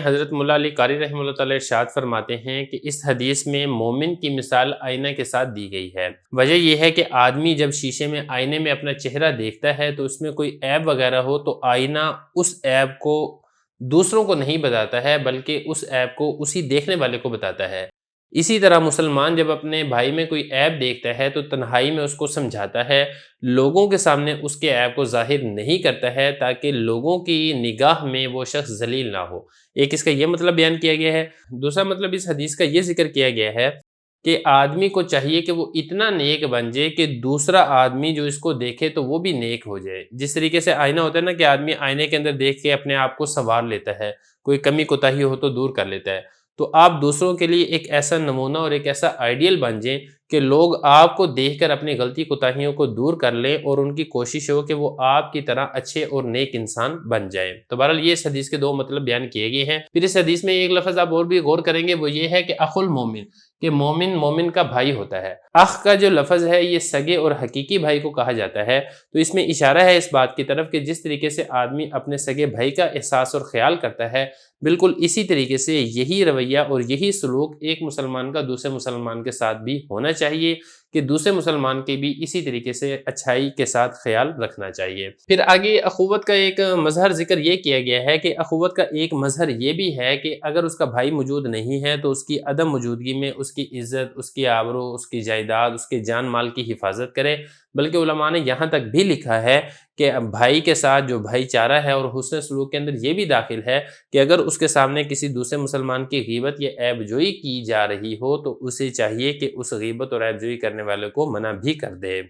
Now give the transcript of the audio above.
حضرت مولا علی قاری رحمہ اللہ تعالی ارشاد فرماتے ہیں کہ اس حدیث میں مومن کی مثال آئینہ کے ساتھ دی گئی ہے۔ وجہ یہ ہے کہ آدمی جب شیشے میں آئینے میں اپنا چہرہ دیکھتا ہے تو اس میں کوئی عیب وغیرہ ہو تو آئینہ اس عیب کو دوسروں کو نہیں بتاتا ہے بلکہ اس عیب کو اسی دیکھنے والے کو بتاتا ہے۔ اسی طرح مسلمان جب اپنے بھائی میں کوئی عیب دیکھتا ہے تو تنہائی میں اس کو سمجھاتا ہے، لوگوں کے سامنے اس کے عیب کو ظاہر نہیں کرتا ہے تاکہ لوگوں کی نگاہ میں وہ شخص ذلیل نہ ہو۔ ایک اس کا یہ مطلب بیان کیا گیا ہے۔ دوسرا مطلب اس حدیث کا یہ ذکر کیا گیا ہے کہ آدمی کو چاہیے کہ وہ اتنا نیک بن جائے کہ دوسرا آدمی جو اس کو دیکھے تو وہ بھی نیک ہو جائے۔ جس طریقے سے آئینہ ہوتا ہے نا کہ آدمی آئینے کے اندر دیکھ کے اپنے آپ کو سنوار لیتا ہے، کوئی کمی کوتاہی ہو تو دور کر لیتا ہے، تو آپ دوسروں کے لیے ایک ایسا نمونہ اور ایک ایسا آئیڈیل بن جائیں کہ لوگ آپ کو دیکھ کر اپنی غلطی کوتاہیوں کو دور کر لیں اور ان کی کوشش ہو کہ وہ آپ کی طرح اچھے اور نیک انسان بن جائیں۔ تو بہرحال یہ اس حدیث کے دو مطلب بیان کیے گئے ہیں۔ پھر اس حدیث میں ایک لفظ آپ اور بھی غور کریں گے، وہ یہ ہے کہ اخ المومن، کہ مومن مومن کا بھائی ہوتا ہے۔ اخ کا جو لفظ ہے یہ سگے اور حقیقی بھائی کو کہا جاتا ہے، تو اس میں اشارہ ہے اس بات کی طرف کہ جس طریقے سے آدمی اپنے سگے بھائی کا احساس اور خیال کرتا ہے، بالکل اسی طریقے سے یہی رویہ اور یہی سلوک ایک مسلمان کا دوسرے مسلمان کے ساتھ بھی ہونا چاہیے کہ دوسرے مسلمان کے بھی اسی طریقے سے اچھائی کے ساتھ خیال رکھنا چاہیے۔ پھر آگے اخوت کا ایک مظہر ذکر یہ کیا گیا ہے کہ اخوت کا ایک مظہر یہ بھی ہے کہ اگر اس کا بھائی موجود نہیں ہے تو اس کی عدم موجودگی میں اس کی عزت، اس کی آبرو، اس کی جائیداد، اس کے جان مال کی حفاظت کرے، بلکہ علماء نے یہاں تک بھی لکھا ہے کہ بھائی کے ساتھ جو بھائی چارہ ہے اور حسن سلوک کے اندر یہ بھی داخل ہے کہ اگر اس کے سامنے کسی دوسرے مسلمان کی غیبت یا عیب جوئی کی جا رہی ہو تو اسے چاہیے کہ اس غیبت اور عیب جوئی کرنے والے کو منع بھی کر دے۔